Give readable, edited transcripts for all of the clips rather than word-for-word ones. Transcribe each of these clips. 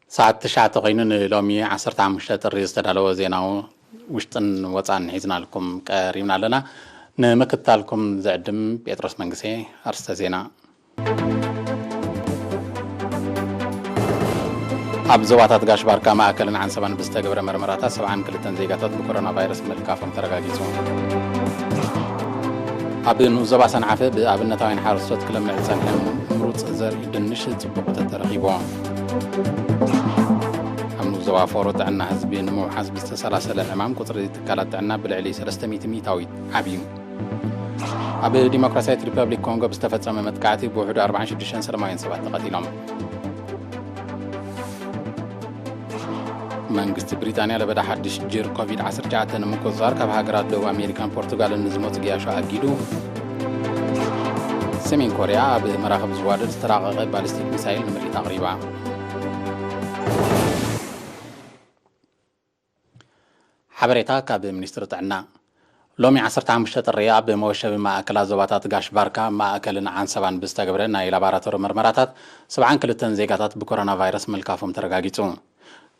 ساعة تشعة غينون لومي 15 طري استدعوا زيناو وشتن وطان حيزنا لكم قريبنا لنا نمكتالكم زعدم بيتروس منقسي أرستا زينا أبزواتات غاش باركا ما أكلن عن سبان بستقبر مرمراتا سبعان كلتن زيغاتات بكورونا فيروس ملكافم ترغاقيسون أبن زبا سنعفة بأبنتاوين حارسوت كلم معزان مروت زر دنش تبقى ترغيبون أمنو زوا فورت عنا حزبين مو حزب استسلاسل الأمام كتر تكالات عنا بالعلي 300 ميتاوي عبيو أبي ديمقراطية ريبابليك كونغو بستفاد متكعتي بوحدة 24 سلماين 7 قتيلهم منغست بريطانيا لبدا حدش جير كوفيد 19 نمكوزار كبهاجرات دو أمريكان بورتغال النزموت جياشو أجيدو سمين كوريا بمراقب زوادر استراغ بالستيك ميسايل نمري تقريبا حبريتا كاب منستر تعنا لومي 15 طريا بموشب ما أكل زواتات غاش باركا ما أكلنا عن سبان بستقبرنا إلى لاباراتور مرمراتات سبعان كلتن زيغاتات بكورونا فيروس ملكافم ترغاقيتون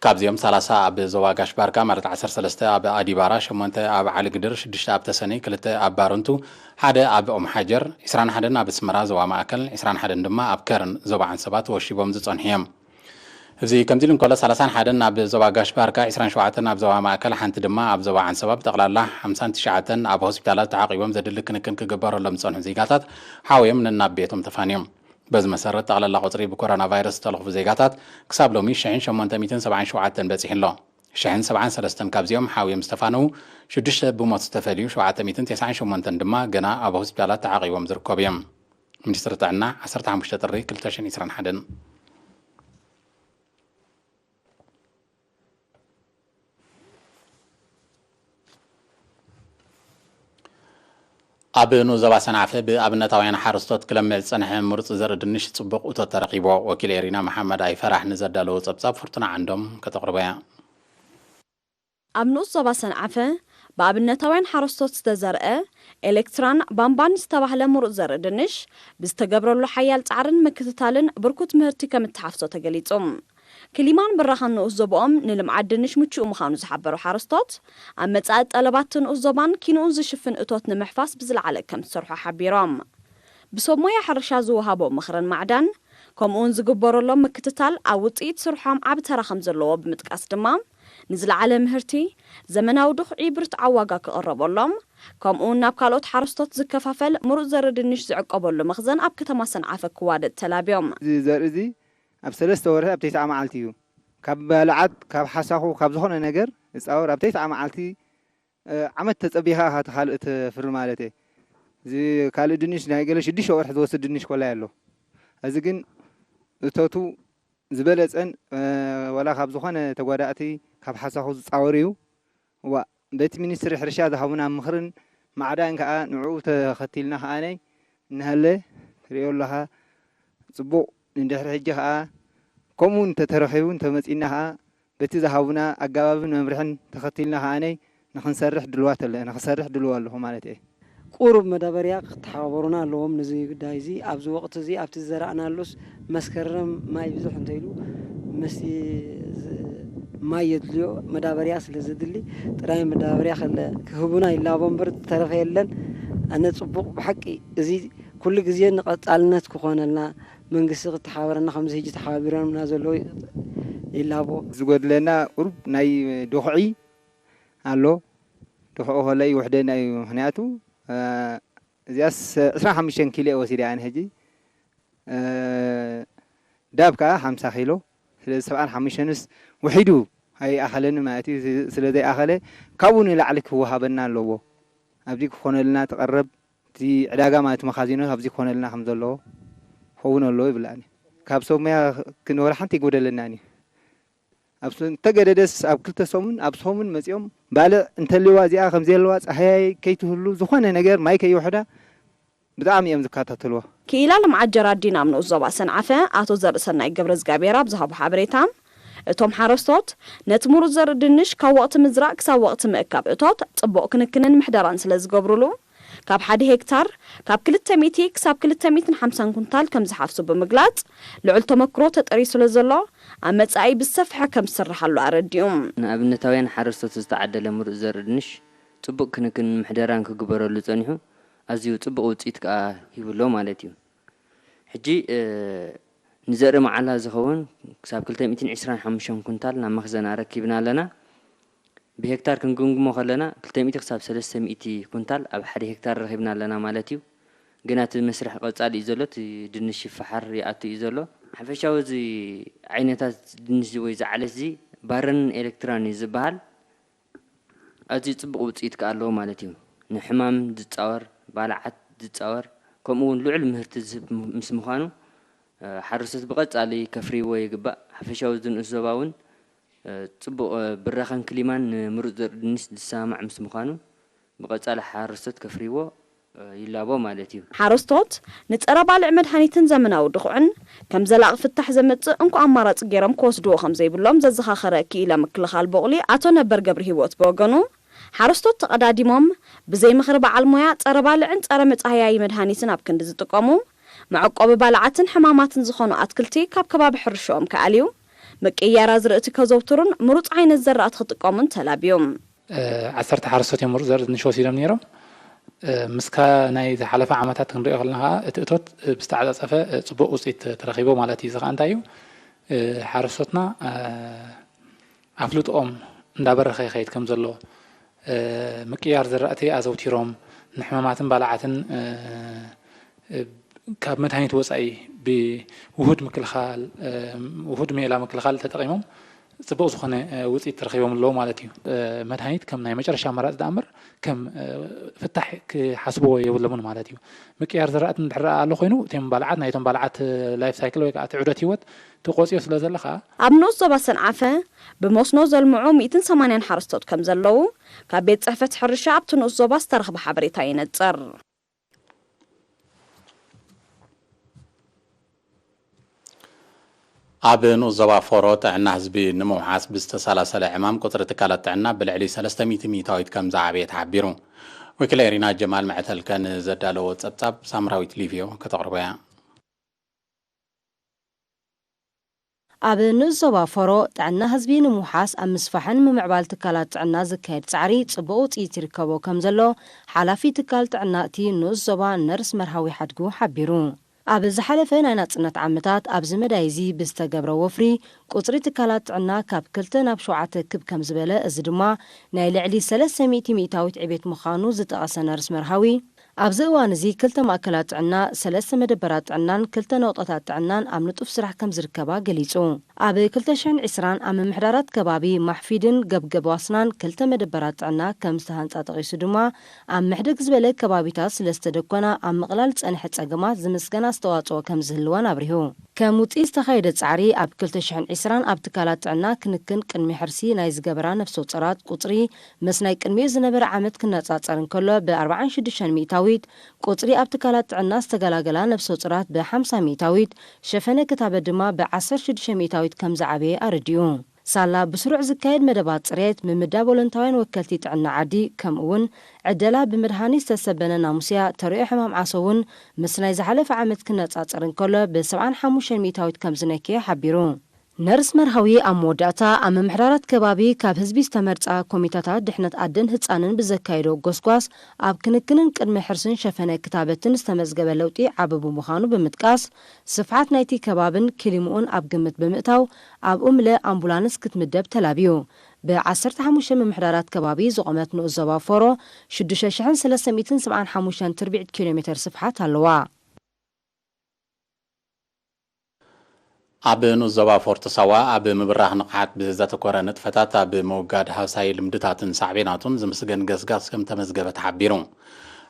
كابزيوم 3 أب زوا غاش باركا مرت 13 أب أديبارا شمونت أب علي قدر 6 أب تسني كلت أب بارونتو حدا أب أم حجر إسران حدن أب سمرا زوا ما أكل إسران حدن دما أب كرن زوا عن سبات وشيبوم زصنحيم زي كمزيلن كل 30 حدن أب زوا غاش باركا إسران شوعتن أب زوا ما أكل حنت دما أب زوا عن سبب تقلال 50 تشعتن أب هوسبيتالات تعاقبهم زدلك كن كجبار لمصون زيغاتات حاوي من النبيتهم تفانيم بز مسرت على القطري بكورونا فيروس تلغ زيغاتات كساب لومي شحن 877 بصحين له شحن 73 كابزيوم حاوي مستفانو شدش بموت استفاديو 798 دما جنا ابو هوسبيتالات تعاقبهم زركوبيم منستر تاعنا 15 طري كلتاشن يسران حدن أبنو زبا سنعفة بأبنتاوين حارستوت كلام ملسانح مرت زرد النش تصبق وتترقيبو وكيل إيرينا محمد أي فرح نزدالو صبصاب فرطنا عندهم كتقربيا أبنو زبا سنعفة بأبنتاوين حارستوت استزرقة إلكتران بامبان استباحل مرت زرد النش بستقبرو له حيال تعرن مكتتالن بركوت مهرتي كمتحفظو تقليتهم كليمان براخان نوزبوم نلم عدنش متشو مخانو زحبرو حارستوت أما تساعد طلباتن أوزبان كينو زشفن أتوت نمحفاس بزلعالك كم تسرحو حبيرام بصوب مويا حرشا زوهابو مخرن معدن كمون زقبرو لهم مكتتال أوطيت سرحام عبتراخم زلوه بمتكاس دمام نزل على مهرتي زمناو دخ عبرت عواقا كقربو لهم كمون نابكالوت حارستوت زكفافل مرو زردنش زعقبو لمخزن أب كتماسن عافك وادد تلابيوم زي أب 3 ورها أب 9 معلتيو كاب لعد كاب حساخو كاب زخون نجر إسأور أب 9 معلتي عملت تطبيها هات خالقت فرل مالتي زي كال دنيش نايقل شديش ور حد وسد دنيش كلا يلو أزجن توتو زبالة أن ولا كاب زخون تقاداتي كاب حساخو تصوريو وبيت منستر حرشاد هونا مخرن معدان كأ نعوت ختيلنا هاني نهله ريول لها صبو ندهر حجها كمون تترخيون تمسينها بتزهاونا أجابنا نمرحن تختيلنا هاني نخنسرح دلوات اللي نخسرح دلوات هم على قرب مدبريا تحاورنا لهم نزي دايزي أبز وقت زي أبتزرعنا لوس مسكرم ما يبزح نتيلو مسي ما يدليو مدبريا سلزدلي تراي مدبريا خل كهبنا إلا بمبرد ترفيلن أنا تصبق بحقي زي كل جزء نقط على كخونا لنا من قصة تحاورنا 5 هيجي تحاورنا منازلوا إلا بو زود لنا قرب ناي دخعي الو دخعه هلاي وحدة ناي هنياتو زياس 25 كيلو وسيري عن هجي دابكا 5 كيلو 75 وحيدو هاي أخلنا ماتي سلدي أخله كون لعلك هو هبنا لو أبديك خونا لنا تقرب تي علاقة ما تمخازينه أبديك خونا لنا حمد الله خونا الله يبلعني كابسو ما كنورا حنتي قود لناني أبسون تجددس أب كل تسومن أبسومن مسيوم بالا أنت اللي وازي آخر زي الواز أحياي كي تهلو زخانة نجار ما يكي وحدة بدعم يوم زكاة تلوه كيلا لمعجرة دينا من أزوبا سنعفة أتو زر سنة قبرز قابيرا بزهاب حبريتام اتوم حارستوت نتمر زر دنش كوقت مزرع كسا وقت مأكاب اتوت طبق كنكنن محدران سلز قبرلو ካብ 1 ሄክታር ካብ 200 ክሳብ 250 ኩንታል ከም ዝሓፍሱ ብምግላጽ ልዑል ተመክሮ ተጠሪሱ ስለዘሎ ኣብ መጻኢ ብሰፍሐ ከም ዝስርሓሉ ኣረዲኦም ንኣብነታውያን ሓረስቶት ዝተዓደለ ምሩፅ ዘርኢ ድንሽ ጽቡቕ ክንክን ምሕደራን ክግበረሉ ጸኒሑ ኣዝዩ ጽቡቕ ውጽኢት ከዓ ይብሎ ማለት እዩ ሕጂ ንዘርኢ መዓላ ዝኸውን ክሳብ 225 ኩንታል ናብ መኽዘን ረኪብና ኣለና ብሄክታር ክንግምግሞ ከለና 200 ክሳብ 300 ኩንታል ኣብ 1 ሄክታር ረኺብና ኣለና ማለት እዩ ግን እቲ መስርሕ ቀጻሊ እዩ ዘሎ እቲ ድንሽ ይፈሓር ይኣቱ እዩ ዘሎ ሓፈሻዊ እዚ ዓይነታት ድንሽ ወይ ዝዓለስ እዚ ባረን ኤሌክትራን ዝበሃል ኣዝዩ ጽቡቕ ውጽኢት ከዓ ኣለዎ ማለት እዩ ንሕማም ዝጻወር ባልዓት ዝጻወር ከምኡውን ልዑል ምህርቲ ዝህብ ምስ ምዃኑ ሓረስቶት ብቐጻሊ ከፍሪዎ ይግባእ ሓፈሻዊ ዝንእስ ዞባ እውን ጽቡቕ ብራኸን ክሊማን ምሩፅ ዘርኢ ድንሽ ዝሰማዕ ምስ ምዃኑ ብቐጻሊ ሓረስቶት ከፍሪዎ ይላቦ ማለት እዩ ሓረስቶት ንጸረ ባልዕ መድሃኒትን ዘመናዊ ድኹዕን ከም ዘላቕ ፍታሕ ዘመጽእ እንኳ ኣማራጺ ገይሮም ክወስድዎ ከም ዘይብሎም ዘዘኻኸረ ክኢላ ምክልኻል በቕሊ ኣቶ ነበር ገብሪ ህይወት ብወገኑ ሓረስቶት ተቐዳዲሞም ብዘይ ምኽሪ በዓል ሞያ ጸረ ባልዕን ጸረ መጻህያይ መድሃኒትን ኣብ ክንዲ ዝጥቀሙ መዐቆቢ ባልዓትን ሕማማትን ዝኾኑ ኣትክልቲ ካብ ከባቢ ሕርሽኦም ከኣልዩ መቀየራ ዝርእቲ ከዘውትሩን ምሩፅ ዓይነት ዘራእቲ ክጥቀሙን ተላብዮም 10 ሓረስቶት እዮም ምሩፅ ዘርኢ ድንሽ ወሲዶም ነይሮም ምስካ ናይ ዝሓለፈ ዓመታት ክንሪኦ ከለና እቲ እቶት ብዝተዓጻጸፈ ጽቡቕ ውጽኢት ተረኺቦ ማለት እዩ ዝኸ እንታይ እዩ ሓረስቶትና ኣፍልጦኦም እንዳበረኸ ይኸይድ ከም ዘሎ ምቅያር ዝራእቲ ኣዘውቲሮም ንሕማማትን ባልዓትን ካብ መድሃኒት ወጻኢ ብውሁድ ምክልኻል ውሁድ ሜላ ምክልኻል ተጠቒሞም ጽቡቕ ዝኾነ ውጽኢት ተረኺቦም ኣለዎ ማለት እዩ መድሃኒት ከም ናይ መጨረሻ ኣማራጺ ዝኣምር ከም ፍታሕ ክሓስብዎ የብሎምን ማለት እዩ ምቅያር ዝራእቲ እንድሕር ኣሎ ኮይኑ እቶም ባልዓት ናይቶም ባልዓት ላይፍ ሳይክል ወይ ከዓ እቲ ዑደት ህይወት ተቆፂዮ ስለ ዘለኻ ኣብ ንኡስ ዞባ ሰንዓፈ ብመስኖ ዘልምዑ 180 ሓረስቶት ከም ዘለዉ ካብ ቤት ጽሕፈት ሕርሻ ኣብቲ ንኡስ ዞባ ዝተረኽበ ሓበሬታ ይነጽር ኣብ ንኡስ ዞባ ፎሮ ጥዕና ህዝቢ ንምውሓስ ብዝተሰላሰለ ዕማም ቁፅሪ ትካላት ጥዕና ብልዕሊ 300 ሚታዊት ከም ዝዓበየ ተሓቢሩ ወኪል ኤሪና ጀማል መዕተልከን ዘዳለዎ ጸብጻብ ሳምራዊት ሊቪዮ ከተቕርበያ ኣብ ንኡስ ዞባ ፎሮ ጥዕና ህዝቢ ንምውሓስ ኣብ ምስፋሕን ምምዕባል ትካላት ጥዕና ዝካየድ ጻዕሪ ጽቡቕ ውጽኢት ይርከቦ ከም ዘሎ ሓላፊ ትካል ጥዕና እቲ ንኡስ ዞባ ነርስ መርሃዊ ሓድጉ ሓቢሩ ኣብ ዝሓለፈ ናይ ናጽነት ዓመታት ኣብዚ መዳይዚ ብዝተገብረ ወፍሪ ቁጽሪ ትካላት ጥዕና ካብ 2 ናብ 7 ክብ ከም ዝበለ እዚ ድማ ናይ ልዕሊ 300 ሚእታዊት ዕቤት ምዃኑ ዝጠቐሰ ነርስ መርሃዊ ኣብዚ እዋን እዚ 2 ማእከላት ጥዕና 3 መደበራት ጥዕናን 2 ነውጠታት ጥዕናን ኣብ ንጡፍ ስራሕ ከም ዝርከባ ገሊጹ ኣብ 2020 ኣብ ምምሕዳራት ከባቢ ማሕፊድን ገብገብ ዋስናን 2 መደበራት ጥዕና ከም ዝተሃንጻ ጠቒሱ ድማ ኣብ ምሕደግ ዝበለ ከባቢታት ስለዝተደኮና ኣብ ምቕላል ጸንሐ ጸገማት ዝምስገና ኣስተዋጽኦ ከም ዝህልወን ኣብሪሁ ከም ውጽኢት ዝተኻየደ ጻዕሪ ኣብ 2020 ኣብ ትካላት ጥዕና ክንክን ቅድሚ ሕርሲ ናይ ዝገበራ ነፍሲ ወከፋት ቁጽሪ ምስ ናይ ቅድሚኡ ዝነበረ ዓመት ክነጻጸር እንከሎ ብ46 ሚእታዊት ቁጽሪ ኣብ ትካላት ጥዕና ዝተገላገላ ነፍሲ ወከፋት ብ50 ሚእታዊት ሸፈነ ክታበ ድማ ብ16 ሚእታዊት ከም ዝዓበየ ኣረዲኡ ሳላ ብስሩዕ ዝካየድ መደባት ጽሬት ምምዳብ ቮለንታውያን ወከልቲ ጥዕና ዓዲ ከምኡውን ዕደላ ብምድሃኒት ዝተሰበነ ናሙስያ ተሪኦ ሕማም ዓሶውን ምስ ናይ ዝሓለፈ ዓመት ክነጻጸር እንከሎ ብ75 ሚእታዊት ከም ዝነክየ ሓቢሩ ነርስ መርሃዊ ኣብ መወዳእታ ኣብ ምምሕዳራት ከባቢ ካብ ህዝቢ ዝተመርጻ ኮሚታታት ድሕነት ኣደን ህፃንን ብዘካይዶ ጎስጓስ ኣብ ክንክንን ቅድሚ ሕርስን ሸፈነ ክታበትን ዝተመዝገበ ለውጢ ዓበቡ ምዃኑ ብምጥቃስ ስፍሓት ናይቲ ከባብን ክሊሙኡን ኣብ ግምት ብምእታው ኣብ እምለ ኣምቡላንስ ክትምደብ ተላብዩ ብ15 ምምሕዳራት ከባቢ ዝቆመት ንኡስ ዞባ ፎሮ 6375 ትርቢዕ ኪሎ ሜትር ስፍሓት ኣለዋ ኣብ ንኡስ ዞባ ፎርቶ ሳዋ ኣብ ምብራኽ ንቕሓት ብዘተኮረ ንጥፈታት ኣብ ምውጋድ ሃብሳይ ልምድታትን ሳዕቤናቱን ዝምስገን ገስጋስ ከም ተመዝገበ ተሓቢሩ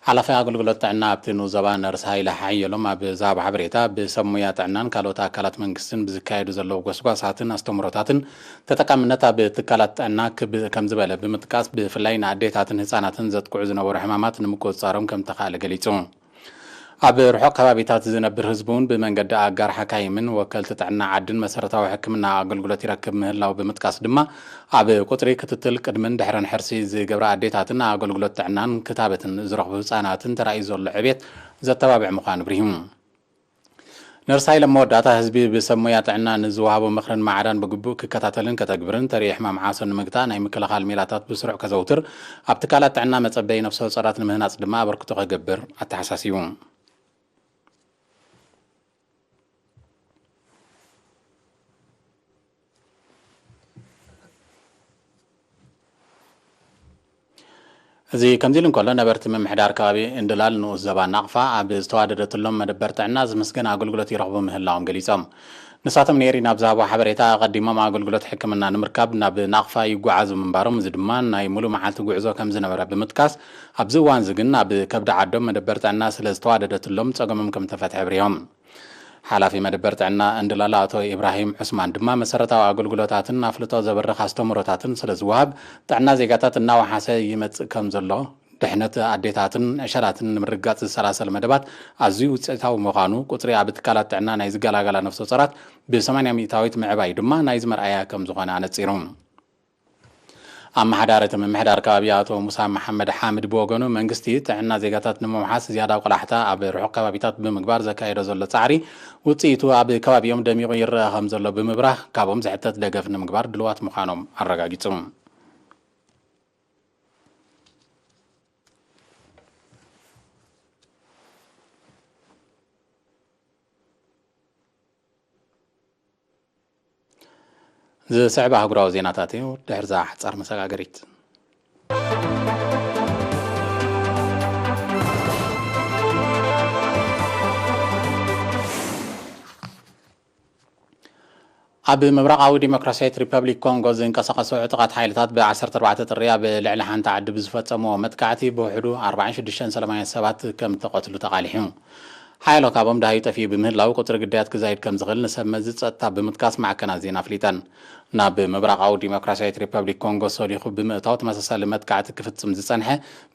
ሓላፊ ኣገልግሎት ጥዕና ኣብቲ ንኡስ ዞባ ነርስ ሃይለ ሓየሎም ኣብ ዛብ ሓበሬታ ብሰብ ሞያ ጥዕናን ካልኦት ኣካላት መንግስትን ብዝካየዱ ዘለዉ ጎስጓሳትን ኣስተምህሮታትን ተጠቃምነት ኣብ ትካላት ጥዕና ከም ዝበለ ብምጥቃስ ብፍላይ ንኣዴታትን ህፃናትን ዘጥቅዑ ዝነበሩ ሕማማት ንምቁፅጻሮም ከም ተኻእለ ገሊጹ ኣብ ርሑቕ ከባቢታት ዝነብር ህዝቡን ብመንገዲ ኣጋር ሓካይምን ወከልቲ ጥዕና ዓድን መሰረታዊ ሕክምና ኣገልግሎት ይረክብ ምህላው ብምጥቃስ ድማ ኣብ ቁጥሪ ክትትል ቅድምን ድሕረን ሕርሲ ዝገብራ ኣዴታትን ኣገልግሎት ጥዕናን ክታበትን ዝረኽቡ ህፃናትን ተራእዩ ዘሎ ዕብየት ዘተባብዕ ምዃኑ ብሪሂሙ ነርሳይ ለመወዳእታ ህዝቢ ብሰብ ሞያ ጥዕና ንዝወሃቦ ምኽርን ማዕዳን ብግቡእ ክከታተልን ከተግብርን ተርኢ ሕማም ዓሶን ንምግታእ ናይ ምክልኻል ሜላታት ብስሩዕ ከዘውትር ኣብ ትካላት ጥዕና መፀበዪ ነፍሰ ወከፋት ንምህናፅ ድማ ኣበርክቶ ከገብር ኣተሓሳሲቡ እዚ ከምዚ ኢሉ እንከሎ ነበርቲ ምምሕዳር ከባቢ እንድላል ንኡስ ዞባ ናቕፋ ኣብ ዝተዋደደትሎም መደበር ጥዕና ዝምስገን ኣገልግሎት ይረኽቡ ምህላዎም ገሊፆም ንሳቶም ነይሪ ናብ ዝሃቦ ሓበሬታ ቀዲሞም ኣገልግሎት ሕክምና ንምርካብ ናብ ናቕፋ ይጓዓዙ ምንባሮም እዚ ድማ ናይ ሙሉእ መዓልቲ ጉዕዞ ከም ዝነበረ ብምጥቃስ ኣብዚ እዋን እዚ ግን ኣብ ከብዲ ዓዶም መደበር ጥዕና ስለ ዝተዋደደትሎም ፀገሞም ከም ተፈትሐ ብሪሆም ሓላፊ መደበር ጥዕና እንድላል ኣቶ ኢብራሂም ዑስማን ድማ መሰረታዊ ኣገልግሎታትን ኣፍልጦ ዘበርኽ ኣስተምህሮታትን ስለ ዝወሃብ ጥዕና ዜጋታት እናወሓሰ ይመፅእ ከም ዘሎ ድሕነት ኣዴታትን ዕሸላትን ንምርጋፅ ዝሰላሰል መደባት ኣዝዩ ውፅኢታዊ ምዃኑ ቁፅሪ ኣብ ትካላት ጥዕና ናይ ዝገላገላ ነፍሰ ወከፋት ብ80 ሚእታዊት ምዕባይ ድማ ናይ ዝመርኣያ ከም ዝኾነ ኣነፂሮም ኣመሓዳሪ ምምሕዳር ከባቢ ኣቶ ሙሳ መሐመድ ሓምድ ብወገኑ መንግስቲ ጥዕና ዜጋታት ንምምሓስ ዝያዳ ቆላሕታ ኣብ ርሑቕ ከባቢታት ብምግባር ዘካየዶ ዘሎ ፃዕሪ ውፅኢቱ ኣብ ከባቢኦም ደሚቑ ይረአ ከም ዘሎ ብምብራህ ካብኦም ዝሕተት ደገፍ ንምግባር ድልዋት ምዃኖም ኣረጋጊፁ ዝስዕባ ኣህጉራዊ ዜናታት እዩ ድሕር ዛ ሓፃር መሰጋገሪት ኣብ ምብራቃዊ ዲሞክራሲያዊት ሪፐብሊክ ኮንጎ ዝንቀሳቐሱ ዕጡቃት ሓይልታት ብ14 ጥሪ ኣብ ልዕሊ ሓንቲ ዓዲ ብዝፈፀሞ መጥቃዕቲ ብውሕዱ 46 ሰላማውያን ሰባት ከም ተቐትሉ ተቃሊሑ ሓይሎ ካብኦም ዳሃዩ ጠፊኡ ብምህላው ቁፅሪ ግዳያት ክዛይድ ከም ዝኽእል ንሰብ መዚ ፀጥታ ብምጥቃስ ማዕከናት ዜና ኣፍሊጠን ናብ ምብራቃዊ ዲሞክራሲያዊት ሪፐብሊክ ኮንጎ ሰሊኹ ብምእታው ተመሳሳሊ መጥቃዕቲ ክፍፅም ዝፀንሐ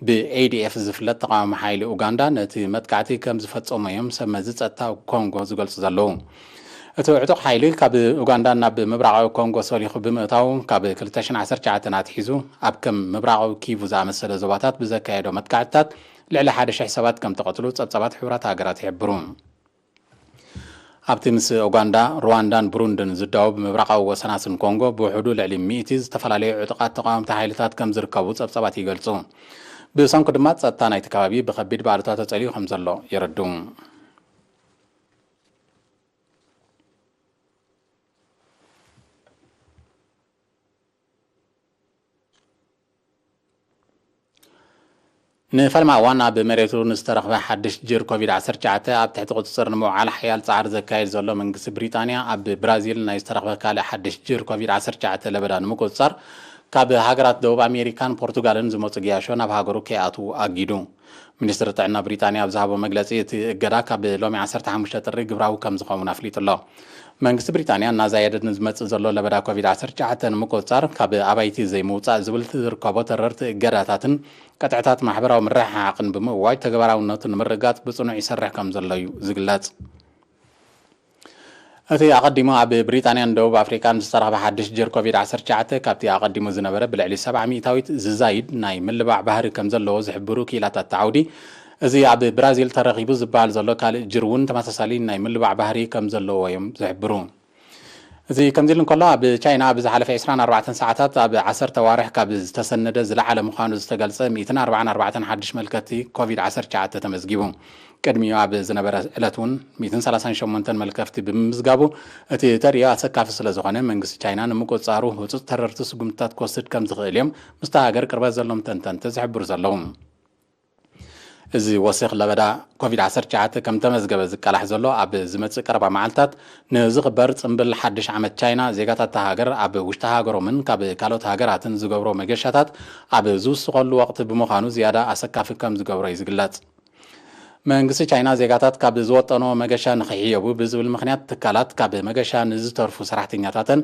ብኤዲኤፍ ዝፍለጥ ተቃዋሚ ሓይሊ ኡጋንዳ ነቲ መጥቃዕቲ ከም ዝፈፀሞ እዮም ሰብ መዚ ፀጥታ ኮንጎ ዝገልፁ ዘለዉ እቲ ዕጡቕ ሓይሊ ካብ ኡጋንዳ ናብ ምብራቃዊ ኮንጎ ሰሊኹ ብምእታው ካብ 2019 ኣትሒዙ ኣብ ከም ምብራቃዊ ኪቡ ዝኣመሰለ ዞባታት ብዘካየዶ መጥቃዕትታት ልዕሊ 1,000 ሰባት ከም ተቐትሉ ጸብጻባት ሕብራት ሃገራት ይሕብሩ ኣብቲ ምስ ኡጋንዳ ሩዋንዳን ብሩንድን ዝዳወብ ምብራቃዊ ወሰናስን ኮንጎ ብውሕዱ ልዕሊ 100 ዝተፈላለዩ ዕጡቃት ተቃወምቲ ሓይልታት ከም ዝርከቡ ጸብጻባት ይገልጹ ብሰንኩ ድማ ጸጥታ ናይቲ ከባቢ ብከቢድ ባዕልታት ተጸሊዩ ከም ዘሎ ይረድኡ ንፈልማ እዋን ኣብ መሬቱ ንዝተረኽበ ሓድሽ ጅር ኮቪድ-19 ኣብ ትሕቲ ቁፅፅር ንምውዓል ሓያል ፃዕሪ ዘካየድ ዘሎ መንግስቲ ብሪጣንያ ኣብ ብራዚል ናይ ዝተረኽበ ካልእ ሓድሽ ጅር ኮቪድ-19 ለበዳ ንምቁፅፃር ካብ ሃገራት ደቡብ ኣሜሪካን ፖርቱጋልን ዝመፁ ግያሾ ናብ ሃገሩ ከይኣትዉ ኣጊዱ ሚኒስትሪ ጥዕና ብሪጣንያ ኣብ ዝሃቦ መግለፂ እቲ እገዳ ካብ ሎሚ 15 ጥሪ ግብራዊ ከም ዝኸውን ኣፍሊጡ ኣሎ መንግስቲ ብሪጣንያ እናዛየደ ንዝመፅእ ዘሎ ለበዳ ኮቪድ-19 ንምቁፅፃር ካብ ኣባይቲ ዘይምውፃእ ዝብል ዝርከቦ ተረርቲ እገዳታትን ቀጥዕታት ማሕበራዊ ምርሕሓቅን ብምእዋጅ ተግባራውነቱ ንምርጋፅ ብፅኑዕ ይሰርሕ ከም ዘሎ እዩ ዝግለጽ እቲ ኣቐዲሙ ኣብ ብሪጣንያን ደቡብ ኣፍሪካን ዝተረኽበ ሓድሽ ጅር ኮቪድ-19 ካብቲ ኣቐዲሙ ዝነበረ ብልዕሊ 70 ሚእታዊት ዝዛይድ ናይ ምልባዕ ባህሪ ከም ዘለዎ ዝሕብሩ ክኢላታት ተዓውዲ እዚ ኣብ ብራዚል ተረኺቡ ዝበሃል ዘሎ ካልእ ጅር እውን ተመሳሳሊ ናይ ምልባዕ ባህሪ ከም ዘለዎ እዮም ዝሕብሩ እዚ ከምዚ ኢሉ እንከሎ ኣብ ቻይና ብዝሓለፈ 24 ሰዓታት ኣብ 10 ተዋርሕ ካብ ዝተሰነደ ዝለዓለ ምዃኑ ዝተገልጸ 144 ሓድሽ መልከቲ ኮቪድ-19 ተመዝጊቡ ቅድሚኡ ኣብ ዝነበረ ዕለት እውን 138 መልከፍቲ ብምምዝጋቡ እቲ ተሪኦ ኣሰካፊ ስለ ዝኾነ መንግስቲ ቻይና ንምቁፅፃሩ ህፁፅ ተረርቲ ስጉምትታት ክወስድ ከም ዝኽእል እዮም ምስቲ ሃገር ቅርበት ዘሎም ተንተንቲ ዝሕብሩ ዘለዉ እዚ ወሲኽ ለበዳ ኮቪድ-19 ከም ተመዝገበ ዝቀላሕ ዘሎ ኣብ ዝመፅእ ቀረባ መዓልትታት ንዝኽበር ፅምብል ሓድሽ ዓመት ቻይና ዜጋታት ሃገር ኣብ ውሽጢ ሃገሮምን ካብ ካልኦት ሃገራትን ዝገብሮ መገሻታት ኣብ ዝውስኸሉ ወቅቲ ብምዃኑ ዝያዳ ኣሰካፊ ከም ዝገብሮ እዩ ዝግለጽ መንግስቲ ቻይና ዜጋታት ካብ ዝወጠኖ መገሻ ንኽሕየቡ ብዝብል ምክንያት ትካላት ካብ መገሻ ንዝተርፉ ሰራሕተኛታትን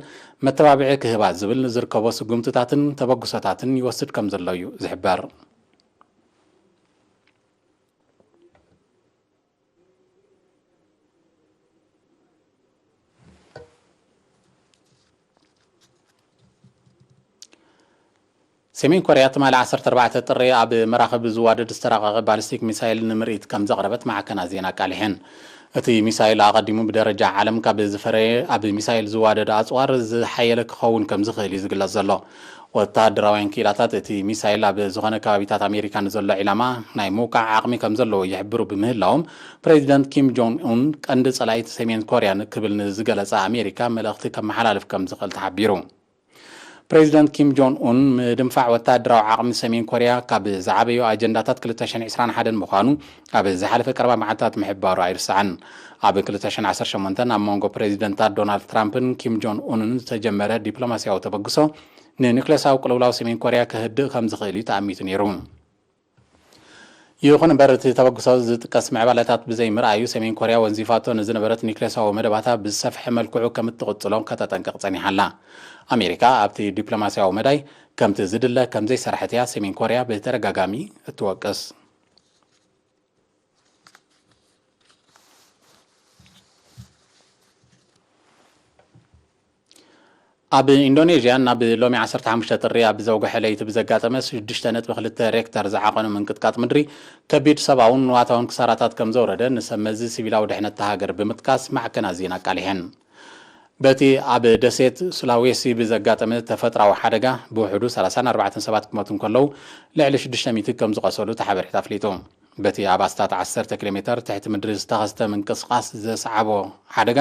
መተባብዒ ክህባ ዝብል ዝርከቦ ስጉምትታትን ተበግሶታትን ይወስድ ከም ዘሎ እዩ ዝሕበር ሰሜን ኮርያ ትማሊ 14 ጥሪ ኣብ መራኸቢ ዝዋደድ ዝተራቐቐ ባሊስቲክ ሚሳይል ንምርኢት ከም ዘቕረበት ማዕከና ዜና ቃልሕን እቲ ሚሳይል ኣቐዲሙ ብደረጃ ዓለም ካብ ዝፈረየ ኣብ ሚሳይል ዝዋደድ ኣጽዋር ዝሓየለ ክኸውን ከም ዝኽእል እዩ ዝግለጽ ዘሎ ወታደራውያን ክኢላታት እቲ ሚሳይል ኣብ ዝኾነ ከባቢታት ኣሜሪካ ንዘሎ ዒላማ ናይ ምውቃዕ ዓቕሚ ከም ዘለዎ ይሕብሩ ብምህላዎም ፕሬዚደንት ኪም ጆን ኡን ቀንዲ ጸላኢት ሰሜን ኮርያ ክብል ንዝገለጸ ኣሜሪካ መልእኽቲ ከመሓላልፍ ከም ዝኽእል ተሓቢሩ ፕሬዚደንት ኪም ጆን ኡን ምድንፋዕ ወታደራዊ ዓቕሚ ሰሜን ኮርያ ካብ ዝዓበዩ ኣጀንዳታት 2021 ምዃኑ ኣብ ዝሓለፈ ቀረባ መዓልትታት ምሕባሩ ኣይርስዓን ኣብ 2018 ኣብ መንጎ ፕሬዚደንታት ዶናልድ ትራምፕን ኪም ጆን ኡንን ዝተጀመረ ዲፕሎማስያዊ ተበግሶ ንኒክሌሳዊ ቅልውላው ሰሜን ኮርያ ክህድእ ከም ዝኽእል እዩ ተኣሚቱ ነይሩ ይኹን እምበር እቲ ተበግሶ ዝጥቀስ ምዕባለታት ብዘይ ምርኣዩ ሰሜን ኮርያ ወንዚፋቶ ንዝነበረት ኒክሌሳዊ መደባታ ብዝሰፍሐ መልክዑ ከም እትቕጽሎ ከተጠንቅቕ ጸኒሓላ ኣሜሪካ ኣብቲ ዲፕሎማስያዊ መዳይ ከምቲ ዝድለ ከም ዘይሰርሐት እያ ሰሜን ኮርያ ብተደጋጋሚ እትወቅስ ኣብ ኢንዶኔዥያ ናብ ሎሚ 15 ጥሪ ኣብ ዘውግሐ ለይቲ ብዘጋጠመ 6.2 ሬክተር ዝዓቐኑ ምንቅጥቃጥ ምድሪ ከቢድ ሰብኣውን ንዋታውን ክሳራታት ከም ዘውረደ ንሰመዚ ሲቪላዊ ድሕነት ሃገር ብምጥቃስ ማዕከና ዜና ቃልሕን በቲ ኣብ ደሴት ሱላዌሲ ብዘጋጠመ ተፈጥራዊ ሓደጋ ብውሕዱ 34 ሰባት ክሞቱ ከለዉ ልዕሊ 600 ከም ዝቆሰሉ ተሓበሬታ ኣፍሊጡ በቲ ኣብ ኣስታት 10 ኪሎ ሜትር ትሕቲ ምድሪ ዝተኸስተ ምንቅስቓስ ዘሰዓቦ ሓደጋ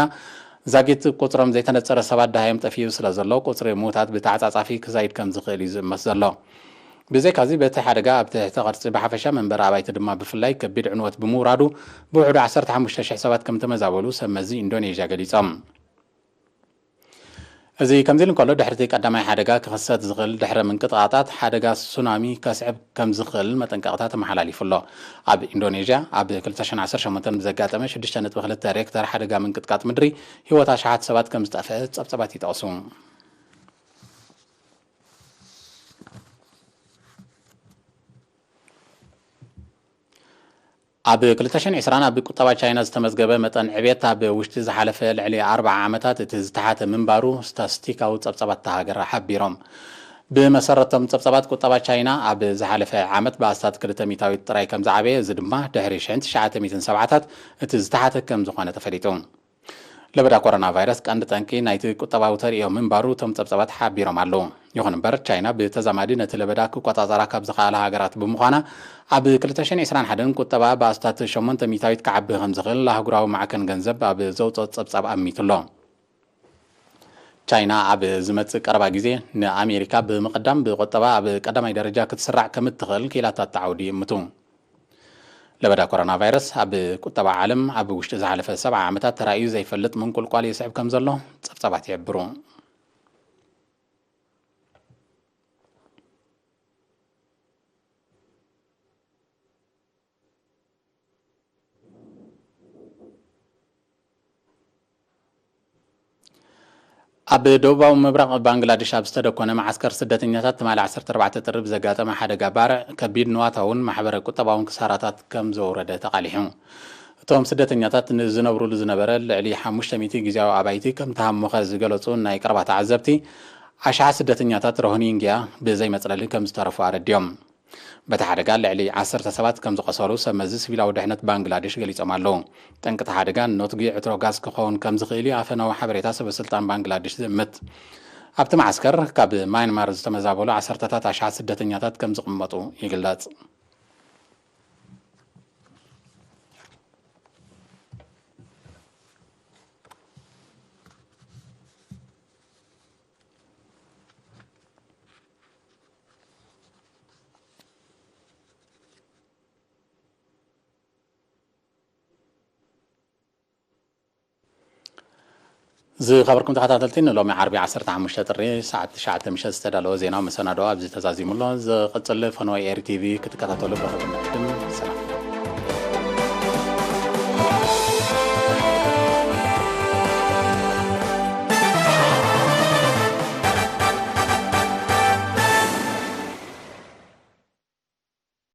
ዛጊት ቁፅሮም ዘይተነፀረ ሰባት ዳሃዮም ጠፊዩ ስለ ዘሎ ቁፅሪ ሞታት ብተዓፃፃፊ ክዛይድ ከም ዝኽእል እዩ ዝእመስ ዘሎ ብዘይካዚ በቲ ሓደጋ ኣብ ትሕቲ ቅርፂ ብሓፈሻ መንበሪ ኣባይቲ ድማ ብፍላይ ከቢድ ዕንወት ብምውራዱ ብውሕዱ 15,000 ሰባት ከም ተመዛበሉ ሰመዚ ኢንዶኔዥያ ገሊፆም እዚ ከምዚ ኢሉ እንከሎ ድሕርቲ ቀዳማይ ሓደጋ ክኽሰት ዝኽእል ድሕሪ ምንቅጥቃጣት ሓደጋ ሱናሚ ከስዕብ ከም ዝኽእል መጠንቀቕታ ተመሓላሊፉ ኣሎ ኣብ ኢንዶኔዥያ ኣብ 2018 ብዘጋጠመ 6.2 ሬክተር ሓደጋ ምንቅጥቃጥ ምድሪ ሂወት ሸሓት ሰባት ከም ዝጠፍአ ጸብጸባት ይጠቕሱ ኣብ 2020 ኣብ ቁጠባ ቻይና ዝተመዝገበ መጠን ዕብየት ኣብ ውሽጢ ዝሓለፈ ልዕሊ 40 ዓመታት እቲ ዝተሓተ ምንባሩ ስታስቲካዊ ጸብጸባት ሃገር ሓቢሮም ብመሰረቶም ጸብጸባት ቁጠባ ቻይና ኣብ ዝሓለፈ ዓመት ብኣስታት 2 ሚታዊት ጥራይ ከም ዝዓበየ እዚ ድማ ድሕሪ 1970ታት እቲ ዝተሓተ ከም ዝኾነ ተፈሊጡ ለበዳ ኮሮና ቫይረስ ቀንዲ ጠንቂ ናይቲ ቁጠባዊ ተርእዮ ምንባሩ እቶም ጸብጸባት ሓቢሮም ኣለዉ ይኹን እምበር ቻይና ብተዛማዲ ነቲ ለበዳ ክቆፃፀራ ካብ ዝኽኣላ ሃገራት ብምዃና ኣብ 2021 ቁጠባ ብኣስታት 8 ሚታዊት ክዓቢ ከም ዝኽእል ኣህጉራዊ ማዕከን ገንዘብ ኣብ ዘውፅኦ ጸብጻብ ኣሚቱሎ ቻይና ኣብ ዝመጽእ ቀረባ ግዜ ንኣሜሪካ ብምቕዳም ብቁጠባ ኣብ ቀዳማይ ደረጃ ክትስራዕ ከም እትኽእል ክኢላታት ተዓውዲ ይእምቱ ለበዳ ኮሮና ቫይረስ ኣብ ቁጠባ ዓለም ኣብ ውሽጢ ዝሓለፈ 70 ዓመታት ተራእዩ ዘይፈልጥ ምንቁልቋል ይስዕብ ከም ዘሎ ጸብጻባት ይሕብሩ ኣብ ደቡባዊ ምብራቕ ባንግላዴሽ ኣብ ዝተደኮነ ማዓስከር ስደተኛታት ትማሊ 14 ጥሪ ብዘጋጠመ ሓደጋ ባርዕ ከቢድ ንዋታውን ማሕበረ ቁጠባውን ክሳራታት ከም ዘውረደ ተቃሊሑ እቶም ስደተኛታት ንዝነብሩሉ ዝነበረ ልዕሊ 500 ግዜያዊ ኣባይቲ ከም ተሃሙኸ ዝገለጹ ናይ ቀረባ ተዓዘብቲ ኣሽሓ ስደተኛታት ሮሂንግያ ብዘይ መፅለሊ ከም ዝተረፉ ኣረድዮም በቲ ሓደጋ ልዕሊ 10 ሰባት ከም ዝቆሰሉ ሰመዚ ሲቪላዊ ድሕነት ባንግላዴሽ ገሊፆም ኣለዉ ጠንቅቲ ሓደጋ ኖትጊ ዕትሮ ጋዝ ክኸውን ከም ዝኽእል ኣፈናዊ ሓበሬታ ሰበስልጣን ባንግላዴሽ ዝእምት ኣብቲ ማዓስከር ካብ ማይንማር ዝተመዛበሉ 10ታት ኣሽሓት ስደተኛታት ከም ዝቕመጡ ይግለጽ ዝኸበርኩም ተኸታተልቲ ንሎሚ ዓርቢ 15 ጥሪ ሰዓት 9 ምሸት ዝተዳለወ ዜናዊ መሰናዶ ኣብዚ ተዛዚሙሎ ዝቕፅል ፈነወይ ኤርቲቪ ክትከታተሉ ብኽብነት ሰላም